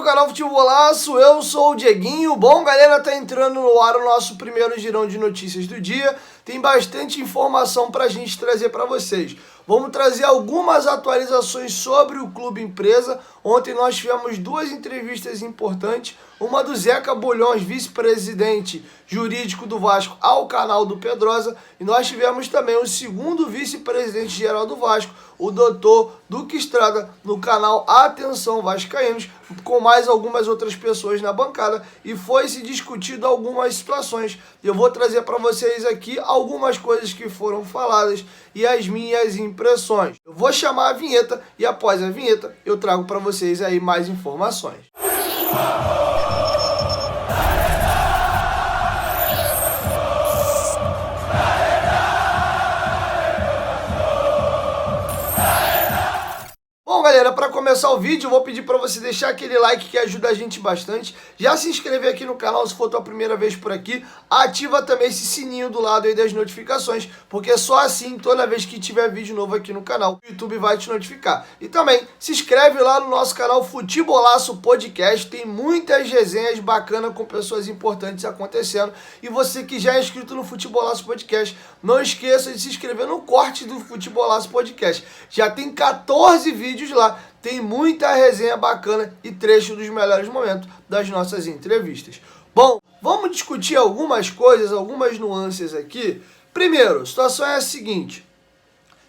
canal Futebolaço, eu sou o Dieguinho. Bom, galera, tá entrando no ar o nosso primeiro girão de notícias do dia. Tem bastante informação pra gente trazer pra vocês. Vamos trazer algumas atualizações sobre o Clube Empresa. Ontem nós tivemos duas entrevistas importantes. Uma do Zeca Bulhões, vice-presidente jurídico do Vasco, ao canal do Pedrosa. E nós tivemos também o segundo vice-presidente geral do Vasco, o doutor Duque Estrada, no canal Atenção Vascaínos, com mais algumas outras pessoas na bancada. E foi se discutido algumas situações. Eu vou trazer para vocês aqui algumas coisas que foram faladas e as minhas impressões. Eu vou chamar a vinheta e após a vinheta eu trago para vocês aí mais informações. Bom, galera, para começar o vídeo, eu vou pedir para você deixar aquele like que ajuda a gente bastante. Já se inscrever aqui no canal se for a tua primeira vez por aqui. Ativa também esse sininho do lado aí das notificações, porque só assim, toda vez que tiver vídeo novo aqui no canal, o YouTube vai te notificar. E também se inscreve lá no nosso canal Futebolaço Podcast. Tem muitas resenhas bacanas com pessoas importantes acontecendo. E você que já é inscrito no Futebolaço Podcast, não esqueça de se inscrever no corte do Futebolaço Podcast. Já tem 14 vídeos lá, tem muita resenha bacana e trecho dos melhores momentos das nossas entrevistas. Bom, vamos discutir algumas coisas, algumas nuances aqui. Primeiro, a situação é a seguinte: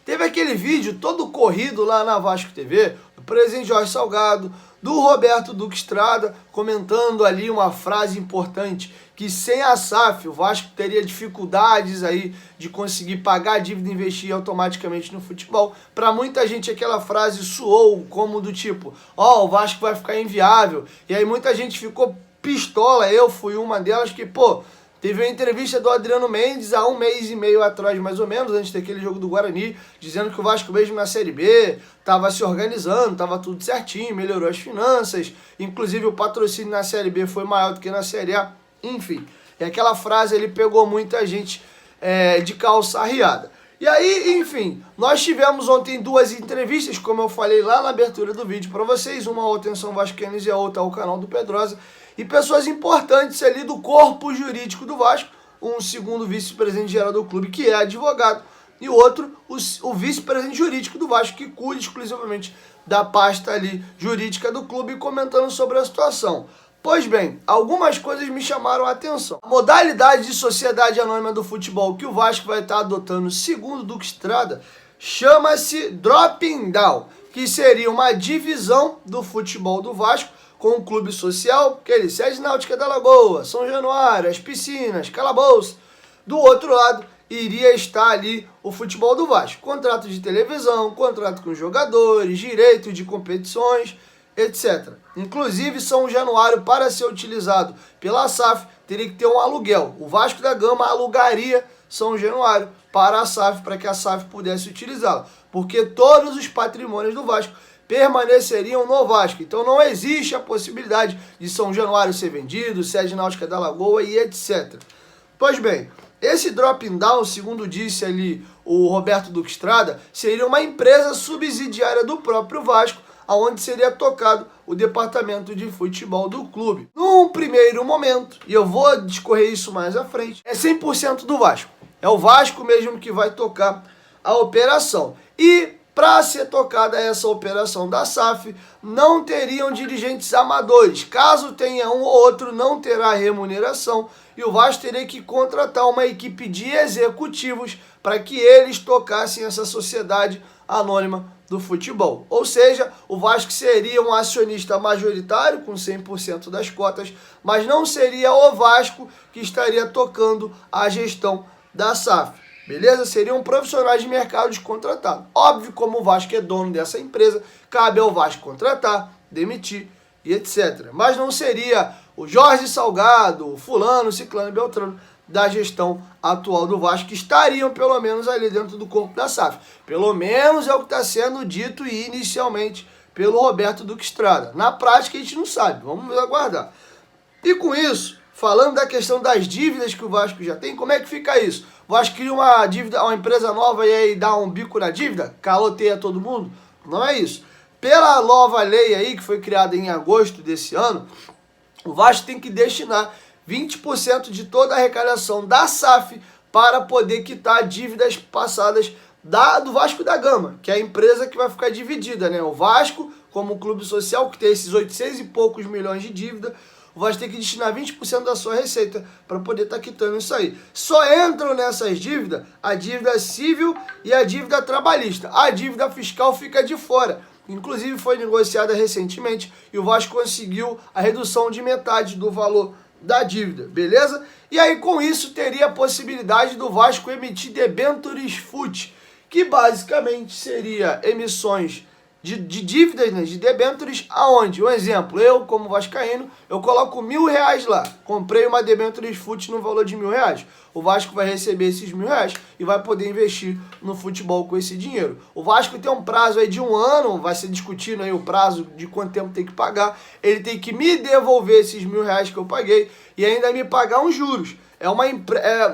teve aquele vídeo todo corrido lá na Vasco TV, do presidente Jorge Salgado, do Roberto Duque Estrada, comentando ali uma frase importante, que sem a SAF o Vasco teria dificuldades aí de conseguir pagar a dívida e investir automaticamente no futebol. Para muita gente aquela frase soou como do tipo, ó, o Vasco vai ficar inviável. E aí muita gente ficou pistola, eu fui uma delas que, pô, teve uma entrevista do Adriano Mendes há 1 mês e meio atrás, mais ou menos, antes daquele jogo do Guarani, dizendo que o Vasco mesmo na Série B estava se organizando, estava tudo certinho, melhorou as finanças, inclusive o patrocínio na Série B foi maior do que na Série A, enfim. E aquela frase ele pegou muita gente de calça arriada. E aí, enfim, nós tivemos ontem duas entrevistas, como eu falei lá na abertura do vídeo para vocês, uma ao Atenção Vascaínos e a outra ao canal do Pedrosa, e pessoas importantes ali do corpo jurídico do Vasco, um segundo vice-presidente geral do clube, que é advogado, e o outro, o vice-presidente jurídico do Vasco, que cuida exclusivamente da pasta ali jurídica do clube, comentando sobre a situação. Pois bem, algumas coisas me chamaram a atenção. A modalidade de sociedade anônima do futebol que o Vasco vai estar adotando, segundo o Duque Estrada, chama-se Dropping Down, que seria uma divisão do futebol do Vasco com o clube social, que ele sede Náutica da Lagoa, São Januário, as piscinas, Calabouço. Do outro lado, iria estar ali o futebol do Vasco. Contrato de televisão, contrato com jogadores, direito de competições, etc. Inclusive, São Januário, para ser utilizado pela SAF, teria que ter um aluguel. O Vasco da Gama alugaria São Januário para a SAF, para que a SAF pudesse utilizá-la. Porque todos os patrimônios do Vasco permaneceriam no Vasco. Então não existe a possibilidade de São Januário ser vendido, sede Náutica da Lagoa e etc. Pois bem, esse dropping down, segundo disse ali o Roberto Duque Estrada, seria uma empresa subsidiária do próprio Vasco, aonde seria tocado o departamento de futebol do clube. Num primeiro momento, e eu vou discorrer isso mais à frente, é 100% do Vasco. É o Vasco mesmo que vai tocar a operação. E para ser tocada essa operação da SAF, não teriam dirigentes amadores. Caso tenha um ou outro, não terá remuneração e o Vasco teria que contratar uma equipe de executivos para que eles tocassem essa sociedade anônima do futebol. Ou seja, o Vasco seria um acionista majoritário com 100% das cotas, mas não seria o Vasco que estaria tocando a gestão da SAF. Beleza? Seriam profissionais de mercado contratados. Óbvio, como o Vasco é dono dessa empresa, cabe ao Vasco contratar, demitir e etc. Mas não seria o Jorge Salgado, o fulano, ciclano e beltrano da gestão atual do Vasco, que estariam pelo menos ali dentro do corpo da SAF. Pelo menos é o que está sendo dito inicialmente pelo Roberto Duque Estrada. Na prática a gente não sabe, vamos aguardar. E com isso, falando da questão das dívidas que o Vasco já tem, como é que fica isso? O Vasco cria uma dívida, uma empresa nova e aí dá um bico na dívida? Caloteia todo mundo? Não é isso. Pela nova lei aí, que foi criada em agosto desse ano, o Vasco tem que destinar 20% de toda a arrecadação da SAF para poder quitar dívidas passadas do Vasco da Gama, que é a empresa que vai ficar dividida, né? O Vasco, como clube social, que tem esses 800 e poucos milhões de dívida, o Vasco tem que destinar 20% da sua receita para poder estar quitando isso aí. Só entram nessas dívidas a dívida civil e a dívida trabalhista. A dívida fiscal fica de fora. Inclusive foi negociada recentemente e o Vasco conseguiu a redução de metade do valor da dívida, beleza? E aí com isso teria a possibilidade do Vasco emitir debêntures FUT, que basicamente seria emissões de dívidas, né, de debêntures, aonde? Um exemplo, eu como vascaíno, eu coloco R$1.000 lá, comprei uma debêntures FUT no valor de R$1.000. O Vasco vai receber esses R$1.000 e vai poder investir no futebol com esse dinheiro. O Vasco tem um prazo aí de 1 ano, vai ser discutindo aí o prazo de quanto tempo tem que pagar. Ele tem que me devolver esses R$1.000 que eu paguei e ainda me pagar uns juros.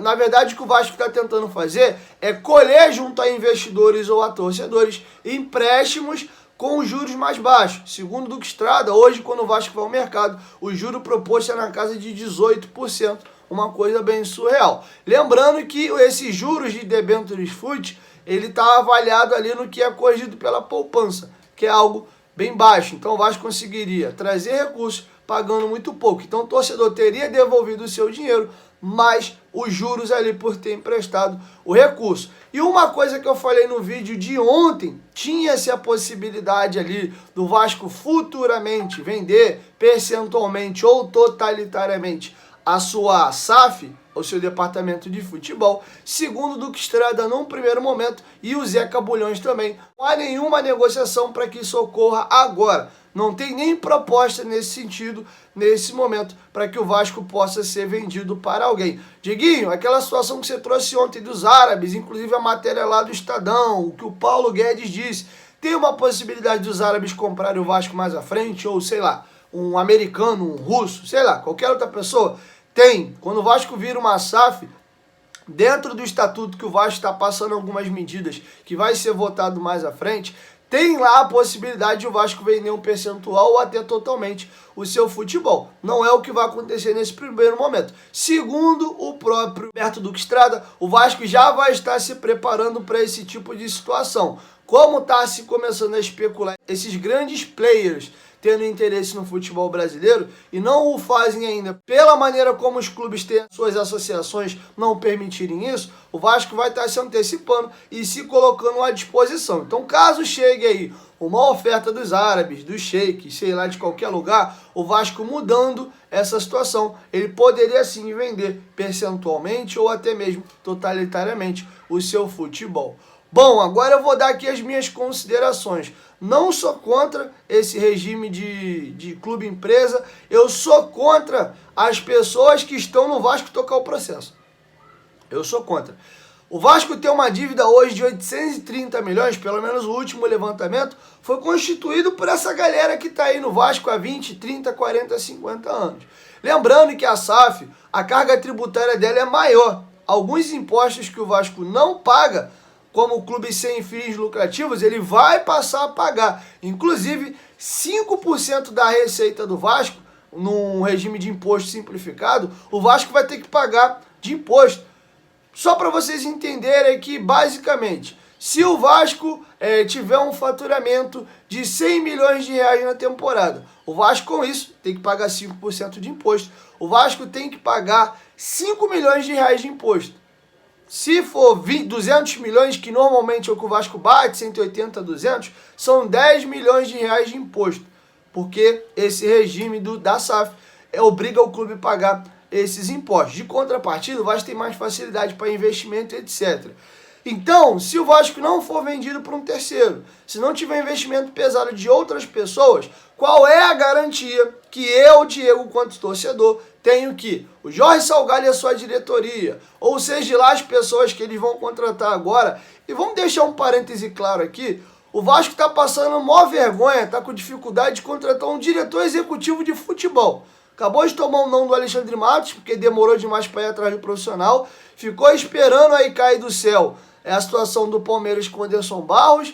Na verdade, o que o Vasco está tentando fazer é colher junto a investidores ou a torcedores empréstimos com juros mais baixos. Segundo o Duque Estrada, hoje, quando o Vasco vai ao mercado, o juro proposto é na casa de 18%, uma coisa bem surreal. Lembrando que esses juros de debêntures FUT, ele está avaliado ali no que é corrigido pela poupança, que é algo bem baixo. Então o Vasco conseguiria trazer recursos pagando muito pouco. Então o torcedor teria devolvido o seu dinheiro, mais os juros ali por ter emprestado o recurso. E uma coisa que eu falei no vídeo de ontem, tinha-se a possibilidade ali do Vasco futuramente vender percentualmente ou totalitariamente a sua SAF, o seu departamento de futebol, segundo o Duque Estrada num primeiro momento, e o Zeca Bulhões também. Não há nenhuma negociação para que isso ocorra agora. Não tem nem proposta nesse sentido, nesse momento, para que o Vasco possa ser vendido para alguém. Dieguinho, aquela situação que você trouxe ontem dos árabes, inclusive a matéria lá do Estadão, o que o Paulo Guedes disse, tem uma possibilidade dos árabes comprarem o Vasco mais à frente, ou sei lá, um americano, um russo, sei lá, qualquer outra pessoa? Tem. Quando o Vasco vira uma SAF, dentro do estatuto que o Vasco está passando algumas medidas que vai ser votado mais à frente, tem lá a possibilidade de o Vasco vender um percentual ou até totalmente o seu futebol. Não é o que vai acontecer nesse primeiro momento. Segundo o próprio Roberto Duque Estrada, o Vasco já vai estar se preparando para esse tipo de situação. Como está se começando a especular esses grandes players tendo interesse no futebol brasileiro e não o fazem ainda pela maneira como os clubes têm suas associações não permitirem isso, o Vasco vai estar se antecipando e se colocando à disposição. Então, caso chegue aí uma oferta dos árabes, dos sheiks, sei lá, de qualquer lugar, o Vasco mudando essa situação, ele poderia sim vender percentualmente ou até mesmo totalitariamente o seu futebol. Bom, agora eu vou dar aqui as minhas considerações. Não sou contra esse regime de clube-empresa, eu sou contra as pessoas que estão no Vasco tocar o processo. Eu sou contra. O Vasco tem uma dívida hoje de 830 milhões, pelo menos o último levantamento, foi constituído por essa galera que está aí no Vasco há 20, 30, 40, 50 anos. Lembrando que a SAF, a carga tributária dela é maior. Alguns impostos que o Vasco não paga, como clube sem fins lucrativos, ele vai passar a pagar. Inclusive, 5% da receita do Vasco, num regime de imposto simplificado, o Vasco vai ter que pagar de imposto. Só para vocês entenderem que, basicamente, se o Vasco tiver um faturamento de 100 milhões de reais na temporada, o Vasco com isso tem que pagar 5% de imposto. O Vasco tem que pagar 5 milhões de reais de imposto. Se for 200 milhões, que normalmente é o que o Vasco bate, 180, 200, são 10 milhões de reais de imposto. Porque esse regime da SAF obriga o clube a pagar esses impostos. De contrapartida, o Vasco tem mais facilidade para investimento, etc. Então, se o Vasco não for vendido para um terceiro, se não tiver investimento pesado de outras pessoas, qual é a garantia que eu, Diego, quanto torcedor, tenho que o Jorge Salgado e a sua diretoria, ou seja lá as pessoas que eles vão contratar agora, e vamos deixar um parêntese claro aqui, o Vasco está passando maior vergonha, está com dificuldade de contratar um diretor executivo de futebol. Acabou de tomar um não do Alexandre Matos, porque demorou demais para ir atrás do profissional, ficou esperando aí cair do céu a situação do Palmeiras com o Anderson Barros,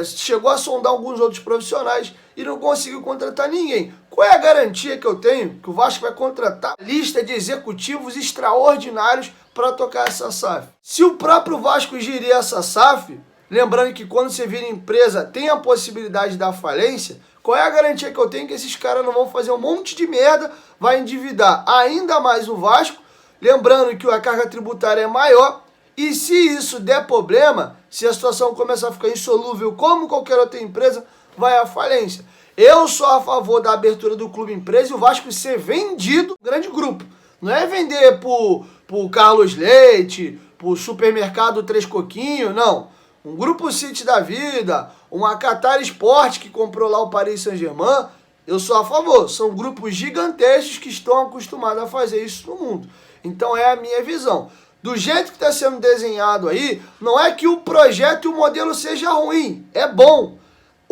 chegou a sondar alguns outros profissionais e não conseguiu contratar ninguém. Qual é a garantia que eu tenho que o Vasco vai contratar lista de executivos extraordinários para tocar essa SAF? Se o próprio Vasco gerir essa SAF, lembrando que quando você vira empresa tem a possibilidade da falência, qual é a garantia que eu tenho que esses caras não vão fazer um monte de merda, vai endividar ainda mais o Vasco, lembrando que a carga tributária é maior, e se isso der problema, se a situação começar a ficar insolúvel como qualquer outra empresa, vai à falência. Eu sou a favor da abertura do clube empresa e o Vasco ser vendido grande grupo. Não é vender pro Carlos Leite, pro supermercado Três Coquinhos, não. Um Grupo City da vida, uma Qatar Sport que comprou lá o Paris Saint-Germain, eu sou a favor. São grupos gigantescos que estão acostumados a fazer isso no mundo. Então é a minha visão. Do jeito que está sendo desenhado aí, não é que o projeto e o modelo seja ruim, é bom.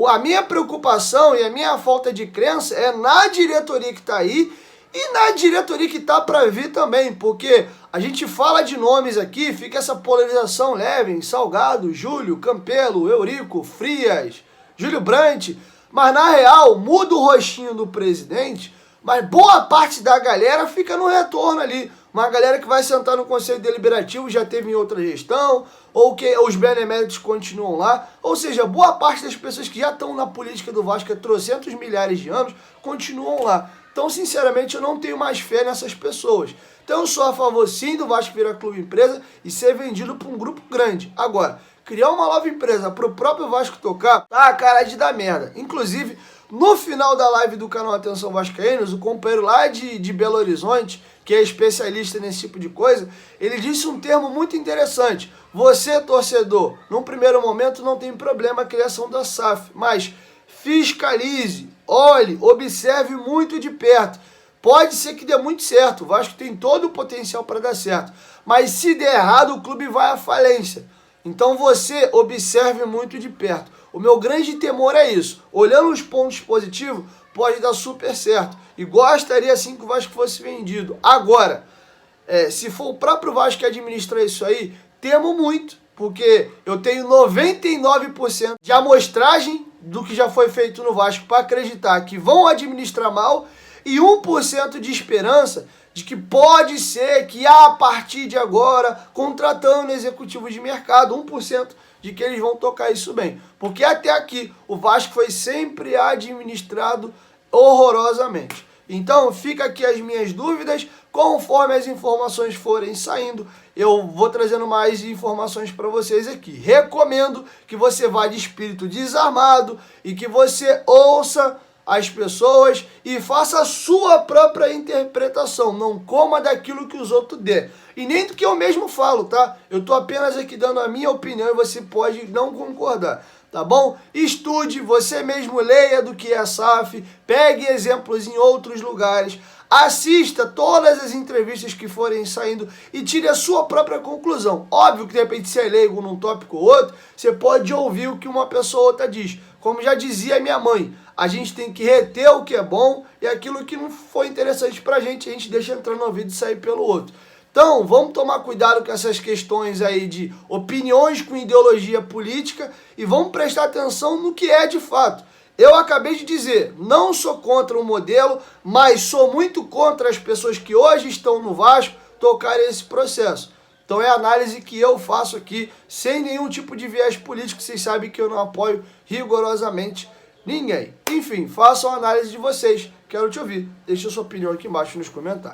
A minha preocupação e a minha falta de crença é na diretoria que está aí e na diretoria que está para vir também, porque a gente fala de nomes aqui, fica essa polarização leve, Salgado, Júlio, Campelo, Eurico, Frias, Júlio Brandt, mas na real muda o rostinho do presidente, mas boa parte da galera fica no retorno ali. Uma galera que vai sentar no Conselho Deliberativo, já teve em outra gestão, ou que os beneméritos continuam lá. Ou seja, boa parte das pessoas que já estão na política do Vasco há trocentos milhares de anos, continuam lá. Então, sinceramente, eu não tenho mais fé nessas pessoas. Então, eu sou a favor, sim, do Vasco virar clube empresa e ser vendido para um grupo grande. Agora, criar uma nova empresa para o próprio Vasco tocar, tá a cara de dar merda. Inclusive, no final da live do canal Atenção Vascaínos, o companheiro lá de Belo Horizonte, que é especialista nesse tipo de coisa, ele disse um termo muito interessante. Você, torcedor, num primeiro momento não tem problema a criação da SAF, mas fiscalize, olhe, observe muito de perto. Pode ser que dê muito certo, o Vasco tem todo o potencial para dar certo, mas se der errado o clube vai à falência. Então você observe muito de perto. O meu grande temor é isso. Olhando os pontos positivos, pode dar super certo. E gostaria sim que o Vasco fosse vendido. Agora, se for o próprio Vasco que administra isso aí, temo muito. Porque eu tenho 99% de amostragem do que já foi feito no Vasco para acreditar que vão administrar mal e 1% de esperança de que pode ser que a partir de agora, contratando executivos de mercado, 1% de que eles vão tocar isso bem. Porque até aqui o Vasco foi sempre administrado horrorosamente. Então fica aqui as minhas dúvidas, conforme as informações forem saindo, eu vou trazendo mais informações para vocês aqui. Recomendo que você vá de espírito desarmado e que você ouça as pessoas e faça a sua própria interpretação, não coma daquilo que os outros dê. E nem do que eu mesmo falo, tá? Eu tô apenas aqui dando a minha opinião e você pode não concordar, tá bom? Estude, você mesmo leia do que é SAF, pegue exemplos em outros lugares, assista todas as entrevistas que forem saindo e tire a sua própria conclusão. Óbvio que de repente se é leigo num tópico ou outro, você pode ouvir o que uma pessoa ou outra diz. Como já dizia minha mãe, a gente tem que reter o que é bom e aquilo que não foi interessante pra gente, a gente deixa entrar no ouvido e sair pelo outro. Então, vamos tomar cuidado com essas questões aí de opiniões com ideologia política e vamos prestar atenção no que é de fato. Eu acabei de dizer, não sou contra o modelo, mas sou muito contra as pessoas que hoje estão no Vasco tocarem esse processo. Então é a análise que eu faço aqui, sem nenhum tipo de viés político, vocês sabem que eu não apoio rigorosamente ninguém. Enfim, façam a análise de vocês, quero te ouvir. Deixe a sua opinião aqui embaixo nos comentários.